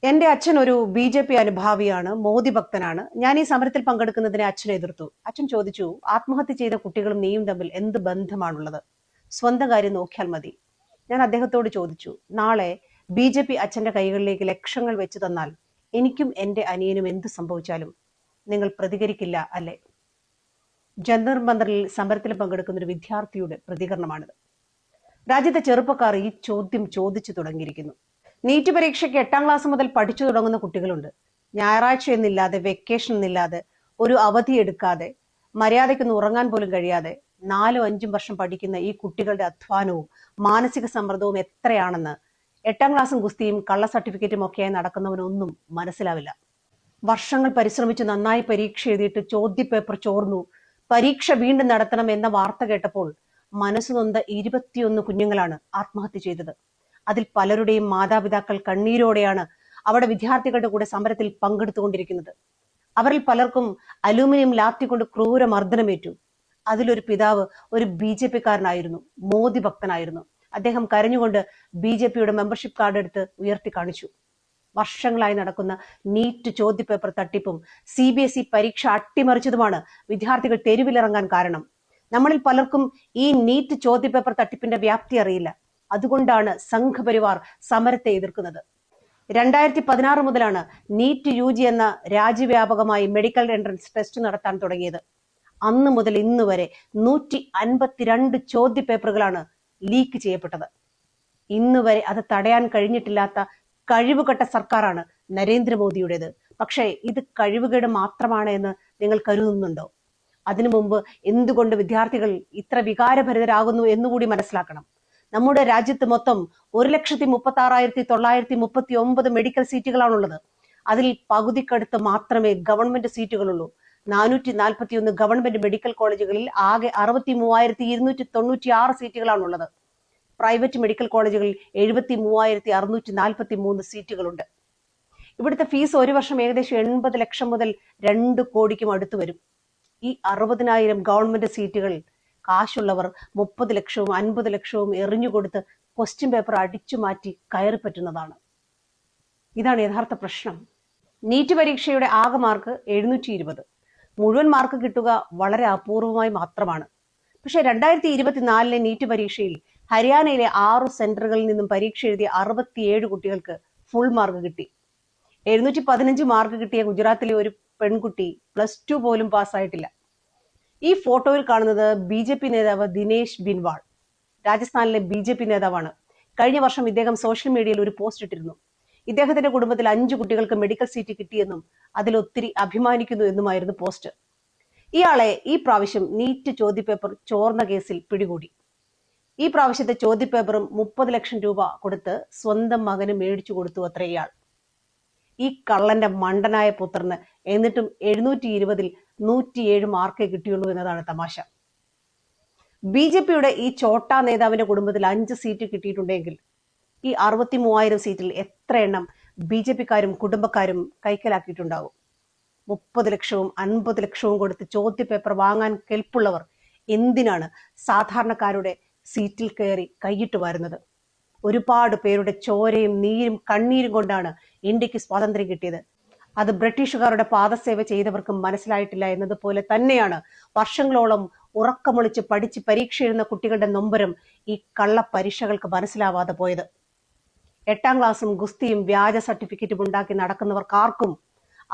എന്റെ അച്ഛൻ ഒരു BJP അനുഭാവിയാണ്, മോദി ഭക്തനാണ്. ഞാൻ ഈ സമരത്തിൽ പങ്കെടുക്കുന്നതിനെ അച്ഛനെ എതിർത്തു. അച്ഛൻ ചോദിച്ചു, ആത്മഹത്യ ചെയ്ത കുട്ടികളും നീയും തമ്മിൽ എന്ത് ബന്ധമാണുള്ളത്? സ്വന്തം കാര്യം നോക്കിയാൽ മതി. ഞാൻ അദ്ദേഹത്തോട് ചോദിച്ചു, നാളെ BJP അച്ഛന്റെ കൈകളിലേക്ക് ലക്ഷങ്ങൾ വെച്ച് തന്നാൽ എനിക്കും എന്റെ അനിയനും എന്ത് സംഭവിച്ചാലും നിങ്ങൾ പ്രതികരിക്കില്ല അല്ലേ? ജന്തർ മന്ദറിൽ സമരത്തിൽ പങ്കെടുക്കുന്ന ഒരു വിദ്യാർത്ഥിയുടെ പ്രതികരണമാണിത്. രാജ്യത്തെ ചെറുപ്പക്കാർ ഈ ചോദ്യം ചോദിച്ചു തുടങ്ങിയിരിക്കുന്നു. നീറ്റ് പരീക്ഷയ്ക്ക് 8ാം ക്ലാസ് മുതൽ പഠിച്ചു തുടങ്ങുന്ന കുട്ടികളുണ്ട്. ഞായറാഴ്ച എന്നില്ലാതെ, വെക്കേഷൻ എന്നില്ലാതെ, ഒരു അവധി എടുക്കാതെ, മര്യാദയ്ക്കൊന്ന് ഉറങ്ങാൻ പോലും കഴിയാതെ 4-5 വർഷം പഠിക്കുന്ന ഈ കുട്ടികളുടെ അധ്വാനവും മാനസിക സമ്മർദ്ദവും എത്രയാണെന്ന് 8ാം ക്ലാസ്സും ഗുസ്തിയും കള്ള സർട്ടിഫിക്കറ്റും ഒക്കെയായി നടക്കുന്നവനൊന്നും മനസ്സിലാവില്ല. വർഷങ്ങൾ പരിശ്രമിച്ച് നന്നായി പരീക്ഷ എഴുതിയിട്ട് ചോദ്യപേപ്പർ ചോർന്നു, പരീക്ഷ വീണ്ടും നടത്തണം എന്ന വാർത്ത കേട്ടപ്പോൾ മനസ്സു നൊന്ത 21 കുഞ്ഞുങ്ങളാണ് ആത്മഹത്യ ചെയ്തത്. അതിൽ പലരുടെയും മാതാപിതാക്കൾ കണ്ണീരോടെയാണ് അവിടെ വിദ്യാർത്ഥികളുടെ കൂടെ സമരത്തിൽ പങ്കെടുത്തുകൊണ്ടിരിക്കുന്നത്. അവരിൽ പലർക്കും അലൂമിനിയം ലാത്തി കൊണ്ട് ക്രൂര മർദ്ദനമേറ്റു. അതിലൊരു പിതാവ് ഒരു BJP-കാരനായിരുന്നു, മോദി ഭക്തനായിരുന്നു. അദ്ദേഹം കരഞ്ഞുകൊണ്ട് BJP-യുടെ മെമ്പർഷിപ്പ് കാർഡ് എടുത്ത് ഉയർത്തി കാണിച്ചു. വർഷങ്ങളായി നടക്കുന്ന നീറ്റ് ചോദ്യപേപ്പർ തട്ടിപ്പും CBSE പരീക്ഷ അട്ടിമറിച്ചതുമാണ് വിദ്യാർത്ഥികൾ തെരുവിലിറങ്ങാൻ കാരണം. നമ്മളിൽ പലർക്കും ഈ നീറ്റ് ചോദ്യപേപ്പർ തട്ടിപ്പിന്റെ വ്യാപ്തി അറിയില്ല. അതുകൊണ്ടാണ് സംഘപരിവാർ സമരത്തെ എതിർക്കുന്നത്. 2016 മുതലാണ് നീറ്റ് UG എന്ന രാജ്യവ്യാപകമായി മെഡിക്കൽ എൻട്രൻസ് ടെസ്റ്റ് നടത്താൻ തുടങ്ങിയത്. അന്ന് മുതൽ ഇന്ന് വരെ 152 ചോദ്യപേപ്പറുകളാണ് ലീക്ക് ചെയ്യപ്പെട്ടത്. ഇന്ന് വരെ അത് തടയാൻ കഴിഞ്ഞിട്ടില്ലാത്ത കഴിവുകെട്ട സർക്കാരാണ് നരേന്ദ്രമോദിയുടേത്. പക്ഷേ ഇത് കഴിവുകേട് മാത്രമാണ് എന്ന് നിങ്ങൾ കരുതുന്നുണ്ടോ? അതിനു മുമ്പ് എന്തുകൊണ്ട് വിദ്യാർത്ഥികൾ ഇത്ര വികാരഭരിതരാകുന്നു എന്നുകൂടി മനസ്സിലാക്കണം. നമ്മുടെ രാജ്യത്ത് മൊത്തം 1,36,939 മെഡിക്കൽ സീറ്റുകളാണുള്ളത്. അതിൽ പകുതിക്കടുത്ത് മാത്രമേ ഗവൺമെന്റ് സീറ്റുകളുള്ളൂ. 441 ഗവൺമെന്റ് മെഡിക്കൽ കോളേജുകളിൽ ആകെ 63,296 സീറ്റുകളാണുള്ളത്. പ്രൈവറ്റ് മെഡിക്കൽ കോളേജുകളിൽ 73,643 സീറ്റുകളുണ്ട്. ഇവിടുത്തെ ഫീസ് ഒരു വർഷം ഏകദേശം 80 ലക്ഷം മുതൽ 2 കോടിക്കും അടുത്ത് വരും. ഈ 60,000 ഗവൺമെന്റ് സീറ്റുകൾ കാശുള്ളവർ 30 ലക്ഷവും 50 ലക്ഷവും എറിഞ്ഞുകൊടുത്ത് ക്വസ്റ്റ്യൻ പേപ്പർ അടിച്ചു മാറ്റി കയറി പറ്റുന്നതാണ്. ഇതാണ് യഥാർത്ഥ പ്രശ്നം. നീറ്റ് പരീക്ഷയുടെ ആകെ മാർക്ക് 720. മുഴുവൻ മാർക്ക് കിട്ടുക വളരെ അപൂർവമായി മാത്രമാണ്. പക്ഷെ 2024 നീറ്റ് പരീക്ഷയിൽ ഹരിയാനയിലെ 6 സെന്ററുകളിൽ നിന്നും പരീക്ഷ എഴുതിയ 67 കുട്ടികൾക്ക് ഫുൾ മാർക്ക് കിട്ടി. 715 മാർക്ക് കിട്ടിയ ഗുജറാത്തിലെ ഒരു പെൺകുട്ടി +2 പോലും പാസ്സായിട്ടില്ല. ഈ ഫോട്ടോയിൽ കാണുന്നത് BJP നേതാവ് ദിനേശ് ബിൻവാൾ, രാജസ്ഥാനിലെ BJP നേതാവാണ്. കഴിഞ്ഞ വർഷം ഇദ്ദേഹം സോഷ്യൽ മീഡിയയിൽ ഒരു പോസ്റ്റ് ഇട്ടിരുന്നു. ഇദ്ദേഹത്തിന്റെ കുടുംബത്തിൽ 5 കുട്ടികൾക്ക് മെഡിക്കൽ സീറ്റ് കിട്ടിയെന്നും അതിൽ ഒത്തിരി അഭിമാനിക്കുന്നു എന്നുമായിരുന്നു പോസ്റ്റ്. ഇയാളെ ഈ പ്രാവശ്യം നീറ്റ് ചോദ്യപേപ്പർ ചോർന്ന കേസിൽ പിടികൂടി. ഈ പ്രാവശ്യത്തെ ചോദ്യപേപ്പറും 30 ലക്ഷം രൂപ കൊടുത്ത് സ്വന്തം മകന് മേടിച്ചു കൊടുത്തു അത്ര ഇയാൾ. ഈ കള്ളന്റെ മണ്ടനായ പുത്രന് എന്നിട്ടും 720-ൽ 107 മാർക്കേ കിട്ടിയുള്ളൂ എന്നതാണ് തമാശ. BJP-യുടെ ഈ ചോട്ടാ നേതാവിന്റെ കുടുംബത്തിൽ 5 സീറ്റ് കിട്ടിയിട്ടുണ്ടെങ്കിൽ ഈ 63,000 സീറ്റിൽ എത്ര എണ്ണം BJP-കാരും കുടുംബക്കാരും കൈക്കലാക്കിയിട്ടുണ്ടാവും? 30 ലക്ഷവും 50 ലക്ഷവും കൊടുത്ത് ചോദ്യപേപ്പർ വാങ്ങാൻ കെൽപ്പുള്ളവർ എന്തിനാണ് സാധാരണക്കാരുടെ സീറ്റിൽ കയറി കൈയിട്ട് വരുന്നത്? ഒരുപാട് പേരുടെ ചോരയും നീരും കണ്ണീരും കൊണ്ടാണ് ഇന്ത്യക്ക് സ്വാതന്ത്ര്യം കിട്ടിയത്. അത് ബ്രിട്ടീഷുകാരുടെ പാദസേവ ചെയ്തവർക്കും മനസ്സിലായിട്ടില്ല എന്നതുപോലെ തന്നെയാണ് വർഷങ്ങളോളം ഉറക്കമൊളിച്ച് പഠിച്ച് പരീക്ഷ എഴുതുന്ന കുട്ടികളുടെ നൊമ്പരം ഈ കള്ള പരീക്ഷകൾക്ക് മനസ്സിലാവാതെ പോയത്. 8ാം ക്ലാസ്സും ഗുസ്തിയും വ്യാജ സർട്ടിഫിക്കറ്റും ഉണ്ടാക്കി നടക്കുന്നവർക്കാർക്കും,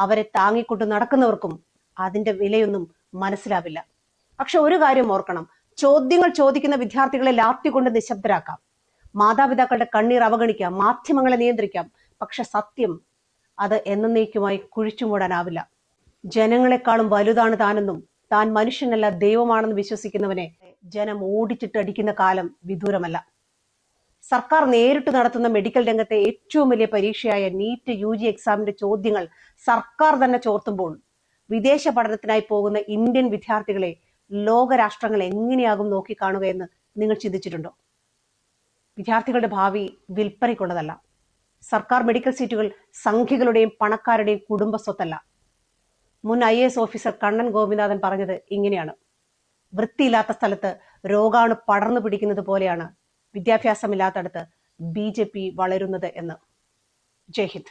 അവരെ താങ്ങിക്കൊണ്ട് നടക്കുന്നവർക്കും അതിന്റെ വിലയൊന്നും മനസ്സിലാവില്ല. പക്ഷെ ഒരു കാര്യം ഓർക്കണം, ചോദ്യങ്ങൾ ചോദിക്കുന്ന വിദ്യാർത്ഥികളെ ലാത്തി കൊണ്ട് നിശബ്ദരാക്കാം, മാതാപിതാക്കളുടെ കണ്ണീർ അവഗണിക്കാം, മാധ്യമങ്ങളെ നിയന്ത്രിക്കാം. പക്ഷെ സത്യം അത് എന്നേക്കുമായി കുഴിച്ചു മൂടാനാവില്ല. ജനങ്ങളെക്കാളും വലുതാണ് താനെന്നും താൻ മനുഷ്യനല്ല ദൈവമാണെന്ന് വിശ്വസിക്കുന്നവനെ ജനം ഓടിച്ചിട്ട് അടിക്കുന്ന കാലം വിദൂരമല്ല. സർക്കാർ നേരിട്ട് നടത്തുന്ന മെഡിക്കൽ രംഗത്തെ ഏറ്റവും വലിയ പരീക്ഷയായ നീറ്റ് UG എക്സാമിന്റെ ചോദ്യങ്ങൾ സർക്കാർ തന്നെ ചോർത്തുമ്പോൾ വിദേശ പഠനത്തിനായി പോകുന്ന ഇന്ത്യൻ വിദ്യാർത്ഥികളെ ലോകരാഷ്ട്രങ്ങൾ എങ്ങനെയാകും നോക്കിക്കാണുക എന്ന് നിങ്ങൾ ചിന്തിച്ചിട്ടുണ്ടോ? വിദ്യാർത്ഥികളുടെ ഭാവി വിൽപ്പനയ്ക്കുള്ളതല്ല. സർക്കാർ മെഡിക്കൽ സീറ്റുകൾ സംഖ്യകളുടെയും പണക്കാരുടെയും കുടുംബ സ്വത്തല്ല. മുൻ IAS ഓഫീസർ കണ്ണൻ ഗോപിനാഥൻ പറഞ്ഞത് ഇങ്ങനെയാണ്: വൃത്തിയില്ലാത്ത സ്ഥലത്ത് രോഗാണു പടർന്നു പിടിക്കുന്നത് പോലെയാണ് വിദ്യാഭ്യാസമില്ലാത്തടത്ത് BJP വളരുന്നത് എന്ന്. ജയ് ഹിന്ദ്.